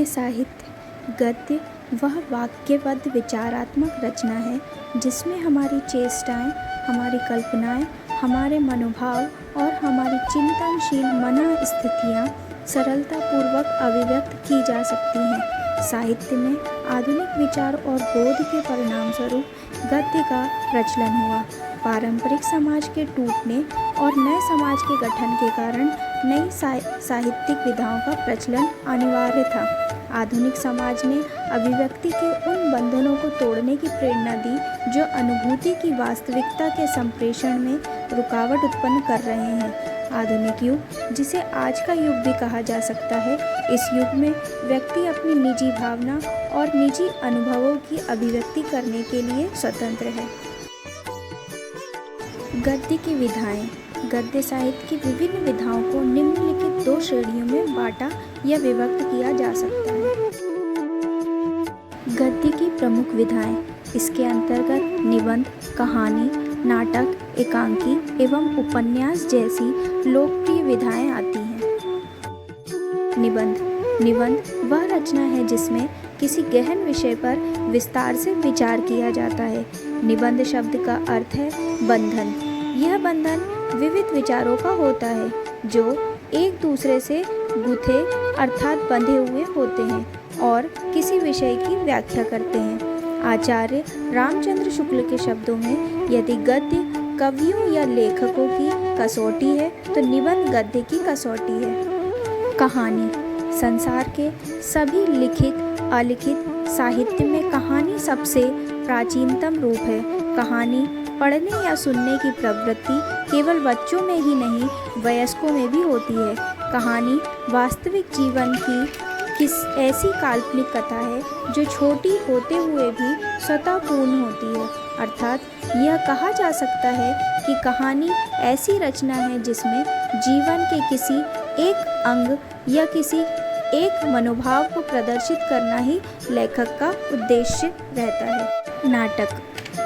साहित्य गद्य वह वाक्यबद्ध विचारात्मक रचना है जिसमें हमारी चेष्टाएं, हमारी कल्पनाएं, हमारे मनोभाव और हमारी चिंतनशील मन स्थितियां सरलतापूर्वक अभिव्यक्त की जा सकती हैं। साहित्य में आधुनिक विचार और बोध के परिणामस्वरूप गद्य का प्रचलन हुआ। पारंपरिक समाज के टूटने और नए समाज के गठन के कारण नई साहित्यिक विधाओं का प्रचलन अनिवार्य था। आधुनिक समाज ने अभिव्यक्ति के उन बंधनों को तोड़ने की प्रेरणा दी जो अनुभूति की वास्तविकता के संप्रेषण में रुकावट उत्पन्न कर रहे हैं। आधुनिक युग, जिसे आज का युग भी कहा जा सकता है, इस युग में व्यक्ति अपनी निजी भावना और निजी अनुभवों की अभिव्यक्ति करने के लिए स्वतंत्र है। गद्य की विधाएं। गद्य साहित्य की विभिन्न विधाओं को निम्नलिखित 2 श्रेणियों में बांटा या विभक्त किया जा सकता है। गद्य की प्रमुख विधाएं। इसके अंतर्गत निबंध, कहानी, नाटक, एकांकी एवं उपन्यास जैसी लोकप्रिय विधाएं आती हैं। निबंध वह रचना है जिसमें किसी गहन विषय पर विस्तार से विचार किया जाता है। निबंध शब्द का अर्थ है बंधन। यह बंधन विविध विचारों का होता है जो एक दूसरे से गुथे अर्थात बंधे हुए होते हैं और किसी विषय की व्याख्या करते हैं। आचार्य रामचंद्र शुक्ल के शब्दों में यदि गद्य कवियों या लेखकों की कसौटी है तो निबंध गद्य की कसौटी है। कहानी। संसार के सभी लिखित अलिखित साहित्य में कहानी सबसे प्राचीनतम रूप है। कहानी पढ़ने या सुनने की प्रवृत्ति केवल बच्चों में ही नहीं वयस्कों में भी होती है। कहानी वास्तविक जीवन की ऐसी काल्पनिक कथा है जो छोटी होते हुए भी स्वतः पूर्ण होती है। अर्थात यह कहा जा सकता है कि कहानी ऐसी रचना है जिसमें जीवन के किसी एक अंग या किसी एक मनोभाव को प्रदर्शित करना ही लेखक का उद्देश्य रहता है।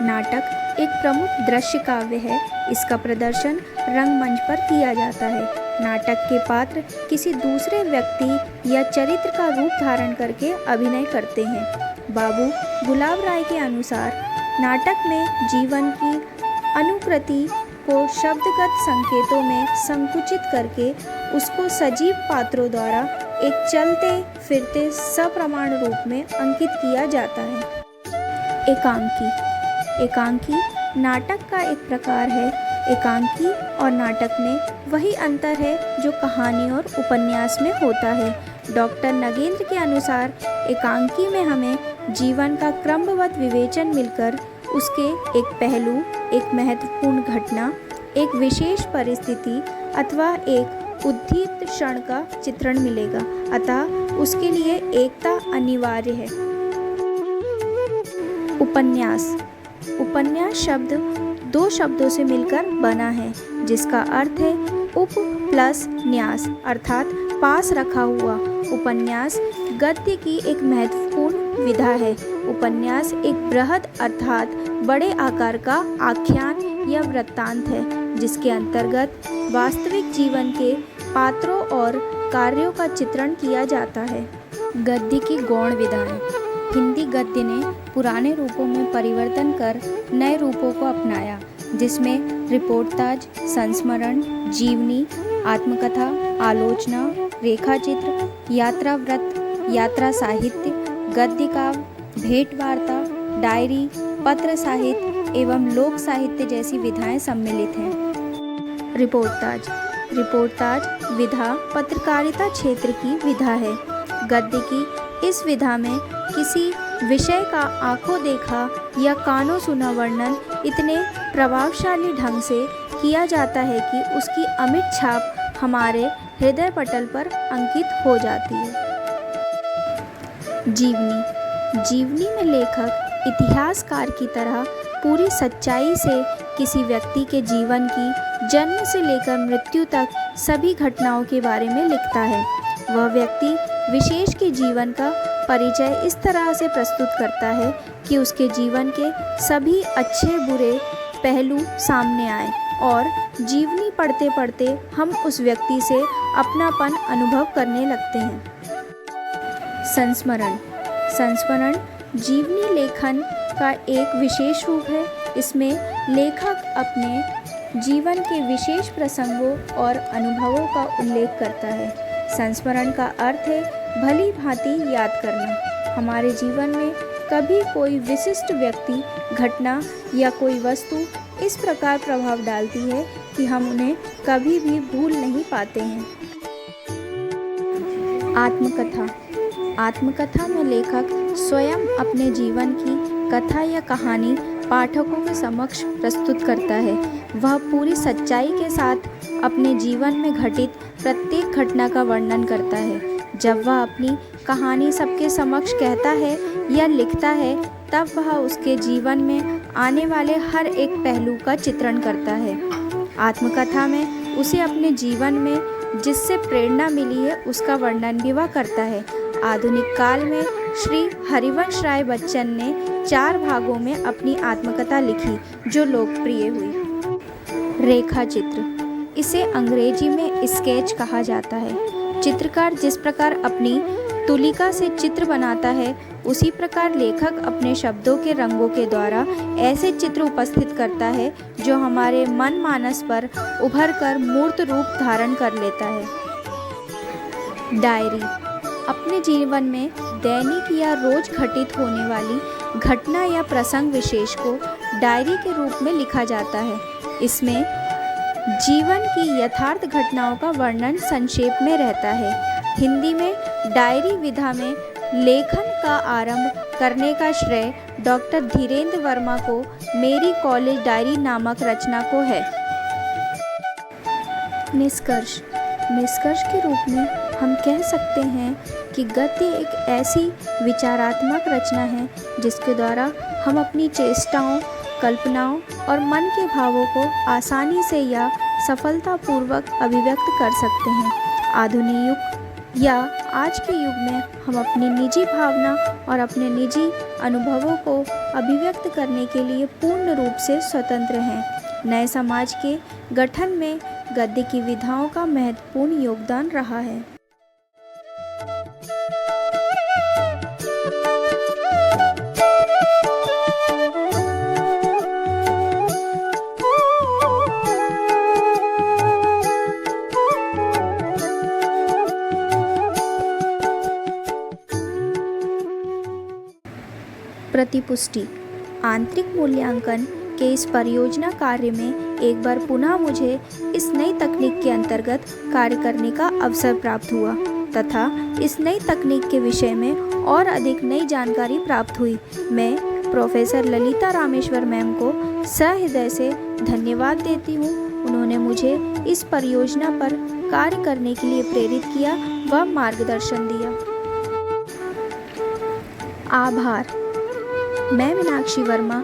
नाटक एक प्रमुख दृश्य काव्य है। इसका प्रदर्शन रंगमंच पर किया जाता है। नाटक के पात्र किसी दूसरे व्यक्ति या चरित्र का रूप धारण करके अभिनय करते हैं। बाबू गुलाब राय के अनुसार नाटक में जीवन की अनुकृति को शब्दगत संकेतों में संकुचित करके उसको सजीव पात्रों द्वारा एक चलते फिरते सप्रमाण रूप में अंकित किया जाता है। एकांकी नाटक का एक प्रकार है। एकांकी और नाटक में वही अंतर है जो कहानी और उपन्यास में होता है। डॉक्टर नगेंद्र के अनुसार एकांकी में हमें जीवन का क्रमबद्ध विवेचन मिलकर उसके एक पहलू, एक महत्वपूर्ण घटना, एक विशेष परिस्थिति अथवा एक उद्दीप्त क्षण का चित्रण मिलेगा। अतः उसके लिए एकता अनिवार्य है। उपन्यास शब्द 2 शब्दों से मिलकर बना है जिसका अर्थ है उप प्लस न्यास अर्थात पास रखा हुआ। उपन्यास गद्य की एक महत्वपूर्ण विधा है। उपन्यास एक बृहद अर्थात बड़े आकार का आख्यान या वृत्तांत है जिसके अंतर्गत वास्तविक जीवन के पात्रों और कार्यों का चित्रण किया जाता है। गद्य की गौण विधाएं। हिंदी गद्य ने पुराने रूपों में परिवर्तन कर नए रूपों को अपनाया जिसमें रिपोर्टाज, संस्मरण, जीवनी, आत्मकथा, आलोचना, रेखाचित्र, यात्रा वृत्त, यात्रा साहित्य, गद्य काव्य, भेंट वार्ता, डायरी, पत्र साहित्य एवं लोक साहित्य जैसी विधाएं सम्मिलित हैं। रिपोर्टाज विधा पत्रकारिता क्षेत्र की विधा है। गद्य की इस विधा में किसी विषय का आंखों देखा या कानों सुना वर्णन इतने प्रभावशाली ढंग से किया जाता है कि उसकी अमिट छाप हमारे हृदय पटल पर अंकित हो जाती है। जीवनी में लेखक इतिहासकार की तरह पूरी सच्चाई से किसी व्यक्ति के जीवन की जन्म से लेकर मृत्यु तक सभी घटनाओं के बारे में लिखता है। वह व्यक्ति विशेष के जीवन का परिचय इस तरह से प्रस्तुत करता है कि उसके जीवन के सभी अच्छे बुरे पहलू सामने आए और जीवनी पढ़ते पढ़ते हम उस व्यक्ति से अपनापन अनुभव करने लगते हैं। संस्मरण। संस्मरण जीवनी लेखन का एक विशेष रूप है। इसमें लेखक अपने जीवन के विशेष प्रसंगों और अनुभवों का उल्लेख करता है। संस्मरण का अर्थ है भली भांति याद करना। हमारे जीवन में कभी कोई विशिष्ट व्यक्ति, घटना या कोई वस्तु इस प्रकार प्रभाव डालती है कि हम उन्हें कभी भी भूल नहीं पाते हैं। आत्मकथा। आत्मकथा में लेखक स्वयं अपने जीवन की कथा या कहानी पाठकों के समक्ष प्रस्तुत करता है। वह पूरी सच्चाई के साथ अपने जीवन में घटित प्रत्येक घटना का वर्णन करता है। जब वह अपनी कहानी सबके समक्ष कहता है या लिखता है, तब वह उसके जीवन में आने वाले हर एक पहलू का चित्रण करता है। आत्मकथा में उसे अपने जीवन में जिससे प्रेरणा मिली है उसका वर्णन भी वह करता है। आधुनिक काल में श्री हरिवंश राय बच्चन ने 4 भागों में अपनी आत्मकथा लिखी, जो लोकप्रिय हुई। रेखा चित्र, इसे अंग्रेजी में स्केच कहा जाता है। चित्रकार जिस प्रकार अपनी तुलिका से चित्र बनाता है, उसी प्रकार लेखक अपने शब्दों के रंगों के द्वारा ऐसे चित्र उपस्थित करता है जो हमारे मन मानस पर उभर कर मूर्त रूप धारण कर लेता है। डायरी, अपने जीवन में दैनिक या रोज घटित होने वाली घटना या प्रसंग विशेष को डायरी के रूप में लिखा जाता है। इसमें जीवन की यथार्थ घटनाओं का वर्णन संक्षेप में रहता है। हिंदी में डायरी विधा में लेखन का आरंभ करने का श्रेय डॉक्टर धीरेन्द्र वर्मा को मेरी कॉलेज डायरी नामक रचना को है। निष्कर्ष। निष्कर्ष के रूप में हम कह सकते हैं कि गद्य एक ऐसी विचारात्मक रचना है जिसके द्वारा हम अपनी चेष्टाओं, कल्पनाओं और मन के भावों को आसानी से या सफलतापूर्वक अभिव्यक्त कर सकते हैं। आधुनिक युग या आज के युग में हम अपनी निजी भावना और अपने निजी अनुभवों को अभिव्यक्त करने के लिए पूर्ण रूप से स्वतंत्र हैं। नए समाज के गठन में गद्य की विधाओं का महत्वपूर्ण योगदान रहा है। प्रतिपुष्टि। आंतरिक मूल्यांकन के इस परियोजना कार्य में एक बार पुनः मुझे इस नई तकनीक के अंतर्गत कार्य करने का अवसर प्राप्त हुआ तथा इस नई तकनीक के विषय में और अधिक नई जानकारी प्राप्त हुई। मैं प्रोफेसर ललिता रामेश्वर मैम को सहृदय से धन्यवाद देती हूँ। उन्होंने मुझे इस परियोजना पर कार्य करने के लिए प्रेरित किया व मार्गदर्शन दिया। आभार। मैं मीनाक्षी वर्मा,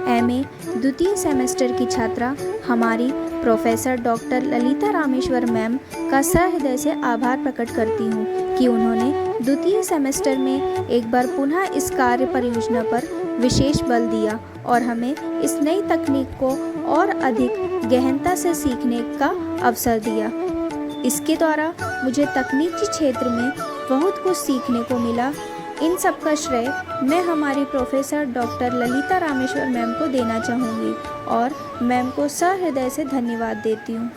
एमए द्वितीय सेमेस्टर की छात्रा, हमारी professor doctor Lalita Rameshwar ma'am का सहृदय से आभार प्रकट करती हूँ कि उन्होंने द्वितीय सेमेस्टर में एक बार पुनः इस कार्य परियोजना पर विशेष बल दिया और हमें इस नई तकनीक को और अधिक गहनता से सीखने का अवसर दिया। इसके द्वारा मुझे तकनीकी क्षेत्र में बहुत कुछ सीखने को मिला। इन सब का श्रेय मैं हमारी professor doctor Lalita Rameshwar ma'am को देना चाहूँगी और मैम को सहृदय से धन्यवाद देती हूँ।